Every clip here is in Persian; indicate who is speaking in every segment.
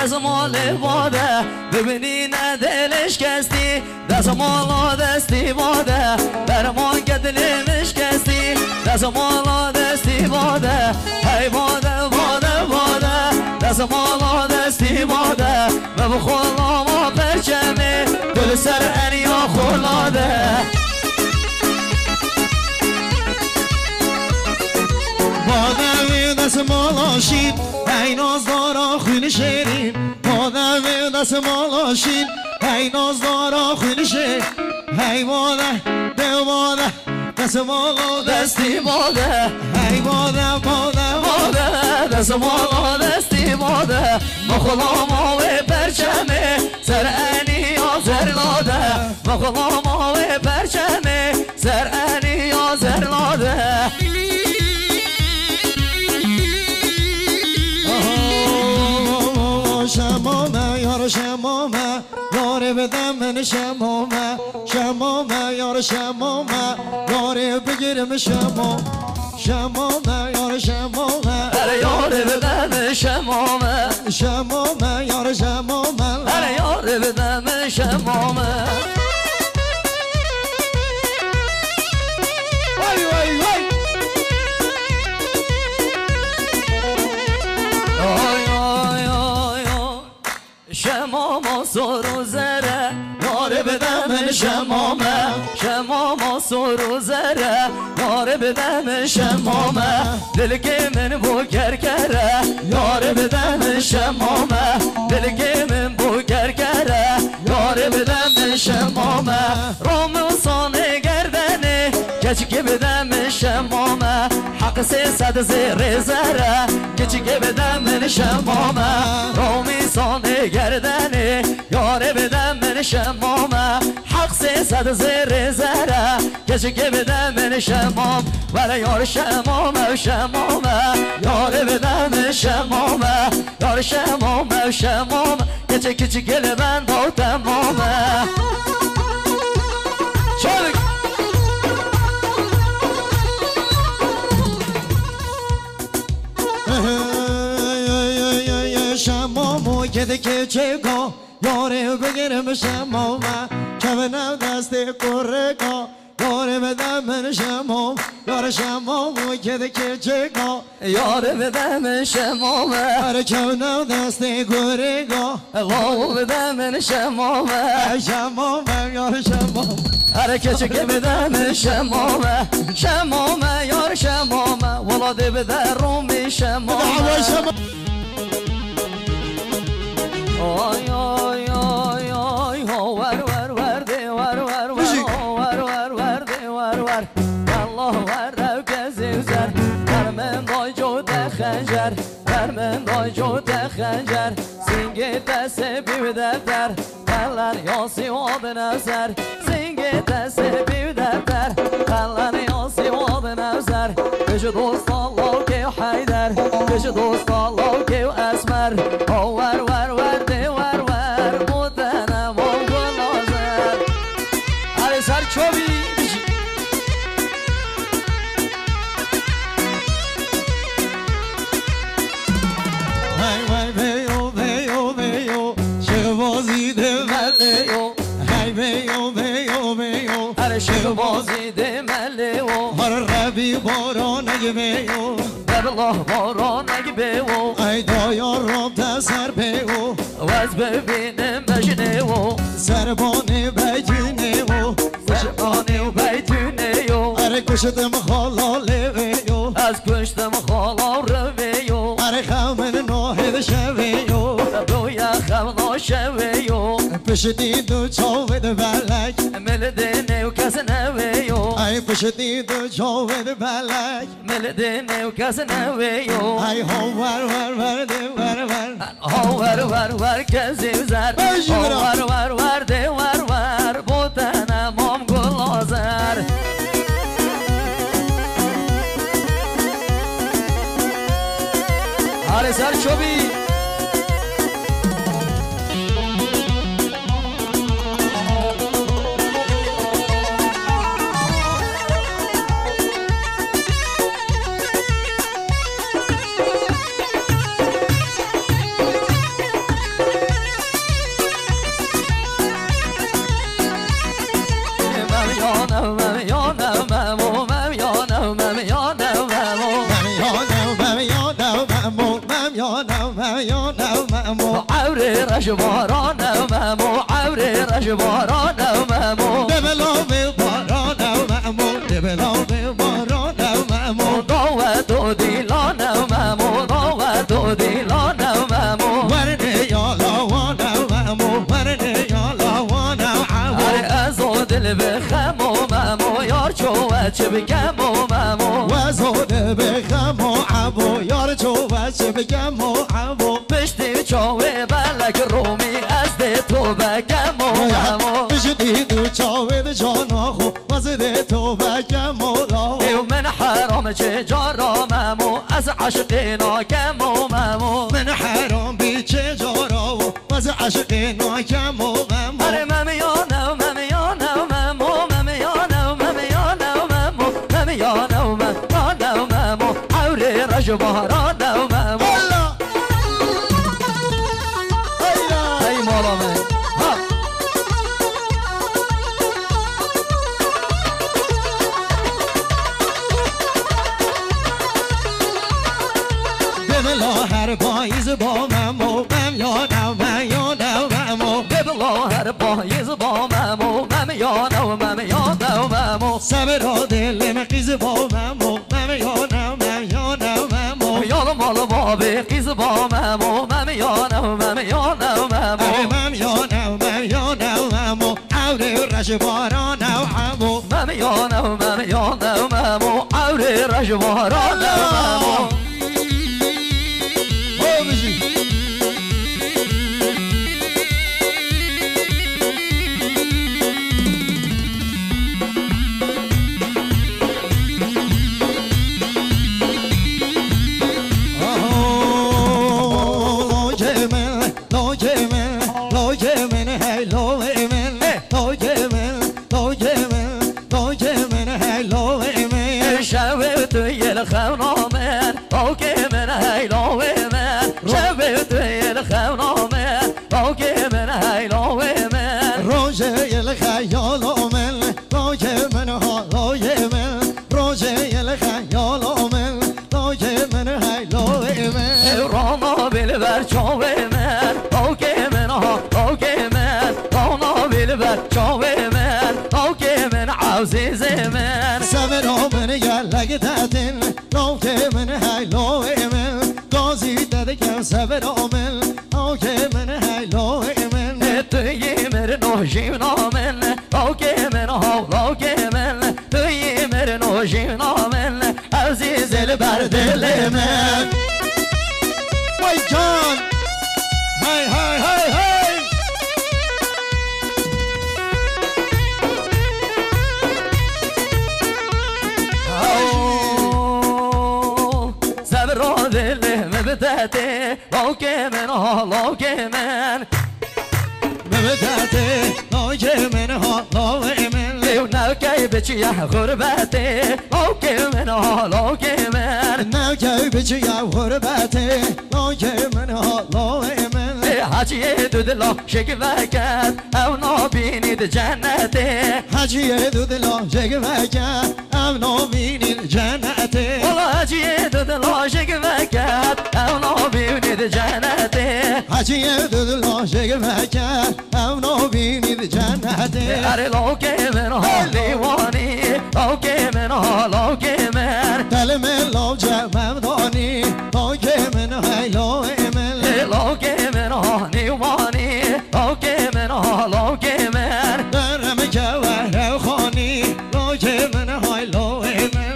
Speaker 1: دستمال باده ببینی نه دلش کستی دستمال دستی باده برمان که دلش کستی دستمال دستی باده ای باده باده باده دستمال دستی باده و بخولا ما پرچمه دل سر انیا خولاده
Speaker 2: باده دست مالاشین ای نازدارا خون شیرین باده دست مالاشین ای نازدارا خون شیر ای باده ده باده دست مالا
Speaker 1: دستی باده
Speaker 2: ای باده باده
Speaker 1: باده دست مالا دستی باده مخلا ما و پرچمه سر انیا زرلاده مخلا ما و پرچمه سر انیا زرلاده
Speaker 2: شمامه یار شمامه یار بدم من شمامه شمامه یار شمامه یار بگیرم شمام شمامه یار شمامه
Speaker 1: اره یار بدم شمامه
Speaker 2: شمامه یار شمامه
Speaker 1: اره یار بدم شمامه
Speaker 2: وای وای وای
Speaker 1: شماما سر و زره یاره بدم شمامه شماما سر و زره یاره بدم شمامه دل که من بو کرکره یاره بدم شمامه دل که من بو کرکره یاره بدم شمامه رام و سانه گردنه کچی که بدم شمامه حق 300 زیر زره کچی که بدم شمامه رامی سانه گردنه یاره بدم من شمامه حق 300 زیر زره کچی که بدم من شمام ولی یار شمامه و شمامه یاره بدم شمامه یار شمامه و شمامه کچی کچی گل بند و تمامه چالک
Speaker 2: شمامو کده که چگاه یاره بگیرم شمامه کمنم دست کرگاه یاره بدم من شمام یاره شمامو کده که چگاه
Speaker 1: یاره بدم شمامه
Speaker 2: اره کمنم دست کرگاه
Speaker 1: غاو بدم من شمامه
Speaker 2: شمامه یاره شمام
Speaker 1: اره کچه که بدم شمامه شمامه یار شمامه ولاده بده رومی شمامه آی آی آی آی ور ور ور ده ور ور ور ور ور ده ور ور الله ور رو کسی زر در من دای جود خنجر در من دای جود خنجر سینگ دست بیو دفتر قلن یاسی واد نظر سینگ دست بیو دفتر قلن یاسی واد نظر کش دوست الله که حیدر کش دوست الله که اسمر ور ور ور ده ور ور بودنم و گلازر علی سر چوبی بشی
Speaker 2: های وای بیو بیو بیو شهبازی ده ملیو های بیو بیو بیو
Speaker 1: اره شهبازی ده ملیو
Speaker 2: هر ربی باران بیو
Speaker 1: الله باران بیو
Speaker 2: ای دایار رام تسر بیو
Speaker 1: و از ببینم مجنو
Speaker 2: سربانی بیتونه و
Speaker 1: سربانی و بیتونه
Speaker 2: اره کشتم خالاله بیو
Speaker 1: از کشتم خالا رویو
Speaker 2: اره خمن ناهد شویو
Speaker 1: رویا خمنا شویو
Speaker 2: پشتی دو چاود بلک
Speaker 1: ملدنه و کس نویو
Speaker 2: ای پشتی دو چاود بلک
Speaker 1: ملدنه و کس نویو
Speaker 2: ای ها ور ور ور ده ور ور
Speaker 1: ها ور ور ور کسی زر ها ور ور ور ده ور ور بودنم هم گلازر آره سر چوبی رجباران ومامو عوري رجباران ومامو
Speaker 2: دبلو بباران ومامو دبلو بباران ومامو
Speaker 1: ضوة ديلان ومامو ضوة ديلان ومامو
Speaker 2: ورني يا لوانا ومامو ورني يا لوانا وعمو
Speaker 1: أزود البخمو مامو يارجو وشبكمو مامو
Speaker 2: وزود بخمو عمو يارجو وشبكمو عمو
Speaker 1: بشتي جوي بالك رومي أزدي تو بكمو مامو
Speaker 2: بشتي جوي بجانا خو وزدي تو بكمو
Speaker 1: من حرام جارا مامو از عشقنا کمو مامو
Speaker 2: من حرام بیچه جارا از عشقنا کمو مامو
Speaker 1: اره ممیانو ممیانو مامو ممیانو ممیانو مامو ممیانو ممیانو مامو عوری رجبارانو مامو ای مولا من
Speaker 2: هر پاییز با ممو مم یادم من یادم ممو
Speaker 1: ببلا هر پاییز با ممو مم یادم مم یادم ممو
Speaker 2: صبر دل مقیز با ممو مم یادم من یادم ممو
Speaker 1: یادم مال بابی قیز با ممو مم یادم مم یادم ممو
Speaker 2: مم یادم من یادم ممو عوری رجباران همو
Speaker 1: مم یادم ممو عوری رجباران ممو الخونا من اوكي من هيلو من شبت الخونا من اوكي من هيلو من
Speaker 2: روجي الخيال من روجي من هالوي من روجي الخيال من روجي من هيلو من
Speaker 1: رانا بالبرچاو من اوكي من اوكي من رانا بالبرچاو من اوكي من عزيز من
Speaker 2: سمرا من يلق تاتن روكي من هيلو من قازي تدك سمرا من اوكي من هيلو من
Speaker 1: تيمر نوجينا من اوكي من اوكي من تيمر نوجينا من عزيز البردل من
Speaker 2: وي جان هاي هاي هاي هاي
Speaker 1: صبر دل مبتاتي اوكي من اوكي من
Speaker 2: مبتاتي اوكي من اوكي من
Speaker 1: وناكي بچي يا غربتي اوكي من اوكي من
Speaker 2: ناكي بچي يا غربتي اوكي من اوكي من
Speaker 1: حاجي دودلا شكفاكات او نوبيني جنتي
Speaker 2: حاجي دودلا شكفاكات او نوبيني جنتي
Speaker 1: والله حاجي دودلا شكفاكات او نوبيني جنتي
Speaker 2: حاجي دودلا شكفاكات او نوبيني جنتي
Speaker 1: اري لوكي من هاليواني اوكي من هالوكي من
Speaker 2: كلم لو جمم دوني اوكي من هايلو من
Speaker 1: لوكي من هاليواني اوكي من هالوكي من
Speaker 2: درم جوهر خاني اوكي من هايلو من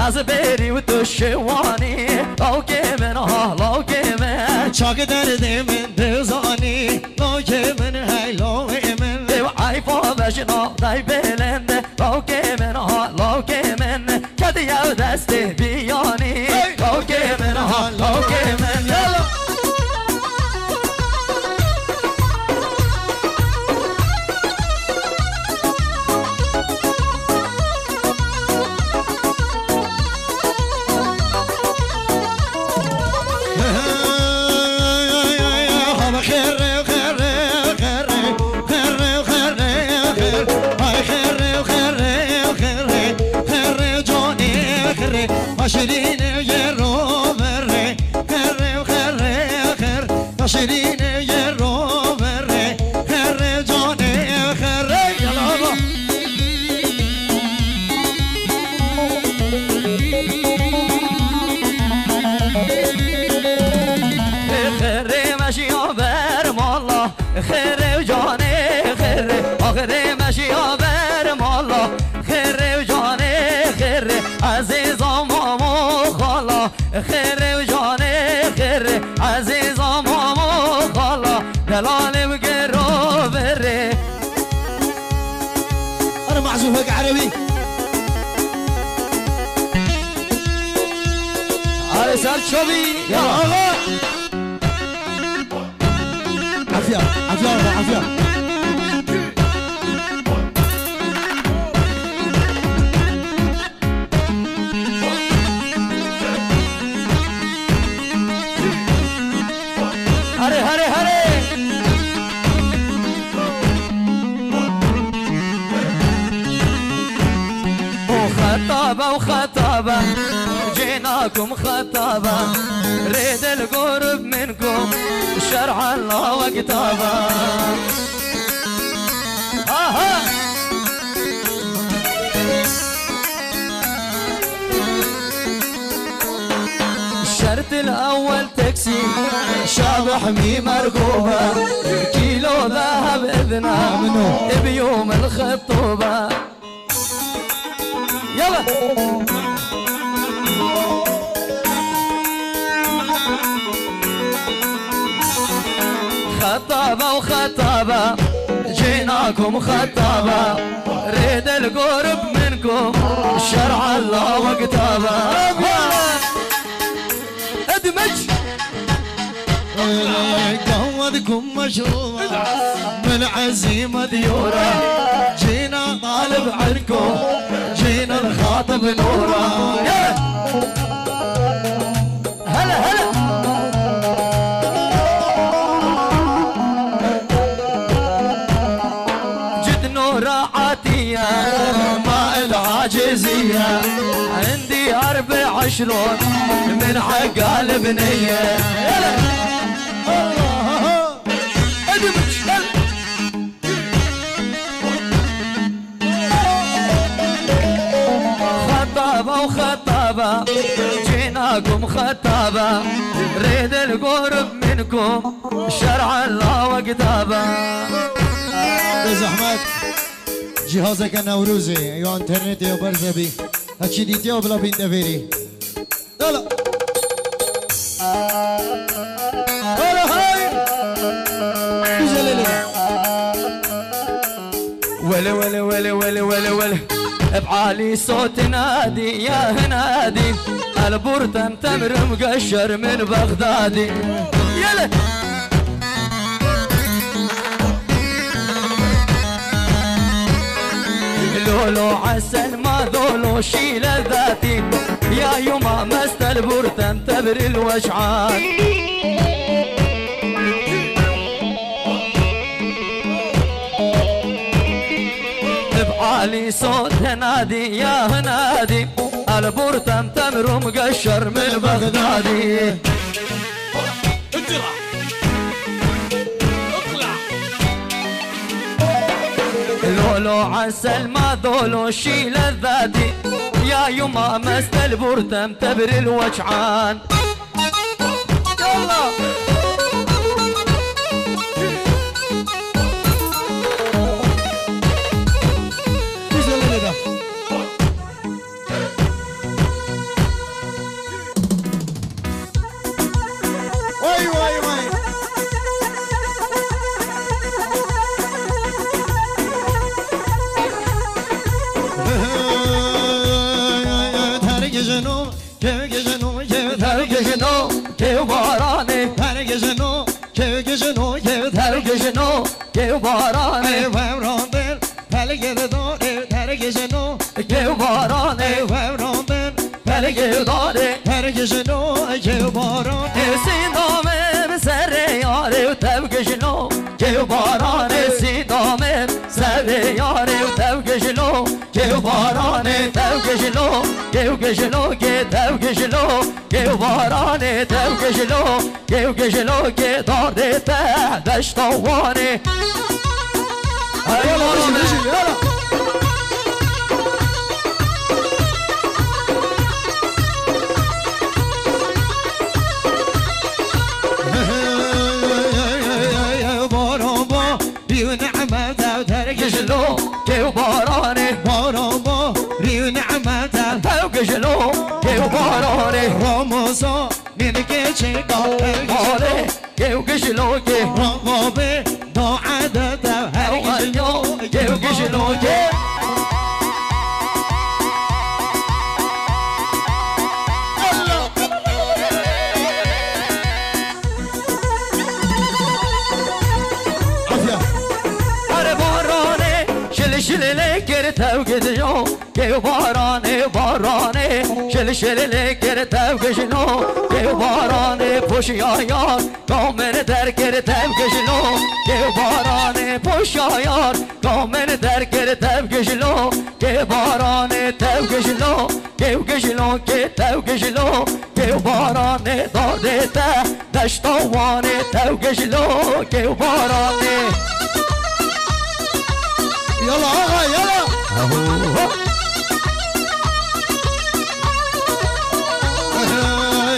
Speaker 1: از بری و دشوانی اوکی من هالوکی من
Speaker 2: چاک درد من دزانی اوکی من هیلو من
Speaker 1: و عیفا بشنا دای بلند اوکی من هالوکی من کدی یو دست بیانی اوکی من هالوکی من یلا
Speaker 2: عشرين يرو مري عزوفك عربي
Speaker 1: على سال شوبي
Speaker 2: يا الله عافية عافية عافية
Speaker 1: هري هري هري وخطابة وخطابة جيناكم خطابة ريد القرب منكم شرع الله وكتابة آها الشرط الأول تكسي شابح مي مرقوبة كيلو ذهب إذنا بيوم الخطوبة يلا خطابة وخطابة جيناكم خطابة ريد القرب منكم شرع الله وكتابة ادمج
Speaker 2: قوضكم مشروع من عزيمة ديورة جينا طالب عنكم جينا نخاطب نورة
Speaker 1: هلا هلا جد نورة عاتية ما العاجزية عندي 24 من حق البنية خطابة وخطابة جيناكم خطابة ريد القرب منكم شرع الله وكتابة
Speaker 2: زحمت جهازك نوروزي يا انترنت يا برزبي هاتشي ديتيا بلا بين دفيري يلا هلا هاي
Speaker 1: ولا ولا ولا ولا ولا ولا بعالي صوت نادي يا هنادي البرتن تمر مقشر من بغدادي يلا لولو عسل ما ذولو شيل ذاتي يا يما مست البرتن تبر الوجعان بعالي صوت هنادي يا هنادي البرتم تمر مقشر من بغدادي لولو عسل ما ذولو شيل الذاتي يا يما مست البرتم تبر الوجعان يلا que varane
Speaker 2: Vevronden pelgedor tergejeno
Speaker 1: que varane
Speaker 2: Vevronden
Speaker 1: pelgedor
Speaker 2: tergejeno que varon
Speaker 1: sinome sere yare tevgejno que varane sinome sere yare tevgejno que varane tevgejno que tevgejno que varane tevgejno que darde dashtawane
Speaker 2: يلا رجل يلا بارابا ريو نعمة تركشلو
Speaker 1: كيو باراني
Speaker 2: بارابا ريو نعمة
Speaker 1: تركشلو كيو باراني
Speaker 2: راموسا نينكي شيكا
Speaker 1: مالي كيو كشلو كي
Speaker 2: راموبي دو عدد
Speaker 1: كيو كشلو كي şili geri tev gidiyor Gev barane barane şili geri tev gidiyor Gev barane poş yayar Kameni der geri tev gidiyor Gev barane poş yayar Kameni der geri tev gidiyor Gev barane tev gidiyor Gev gidiyor ki tev gidiyor Gev barane dardete Deştavane tev gidiyor Gev barane
Speaker 2: Yala ağa yala.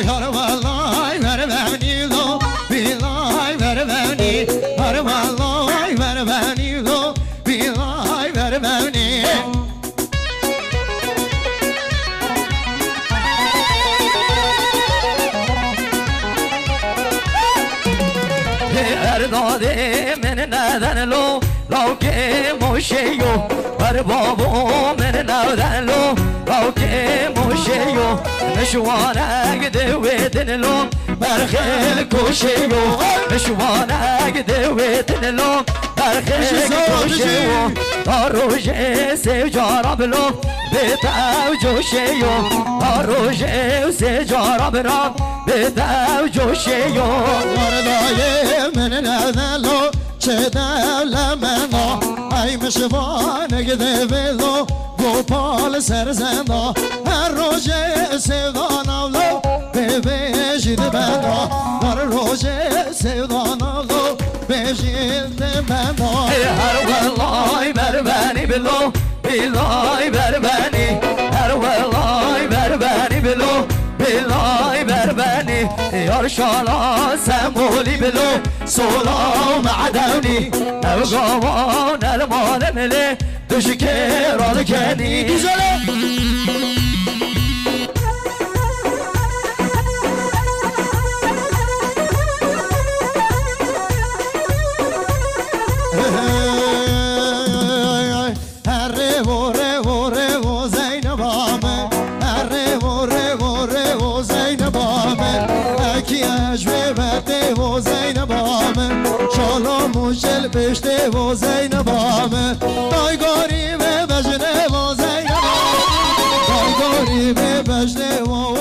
Speaker 2: Har vallahi ver beni lo, billahi ver beni. Har vallahi ver beni lo, billahi ver beni.
Speaker 1: Erdade men neden lo Lo ke moşeyo Her babo men neden lo Lo ke moşeyo Meşvana gidevedin lo Berkhel koşeyo Meşvana gidevedin lo Berkhel koşeyo Daroje sevcara bilo Betav coşeyo Daroje sevcara bilo Betav coşeyo
Speaker 2: Ardayı men neden lo Çedevlemeno Ay meşvane gidevelo Gopal serzendo Her roje sevdan avlo Bebejid bendo Her roje sevdan avlo Bebejid bendo
Speaker 1: Her vallahi ver beni bilo Billahi ver beni Her vallahi ver beni bilo Billahi ver beni Yar şala sembolü bilo Sola ma'davni Ev gavan elmanemli Düşker al kendi Güzel
Speaker 2: Şel peşte o Zeynep'ame Day garibe bejne o Zeynep'ame Day garibe bejne o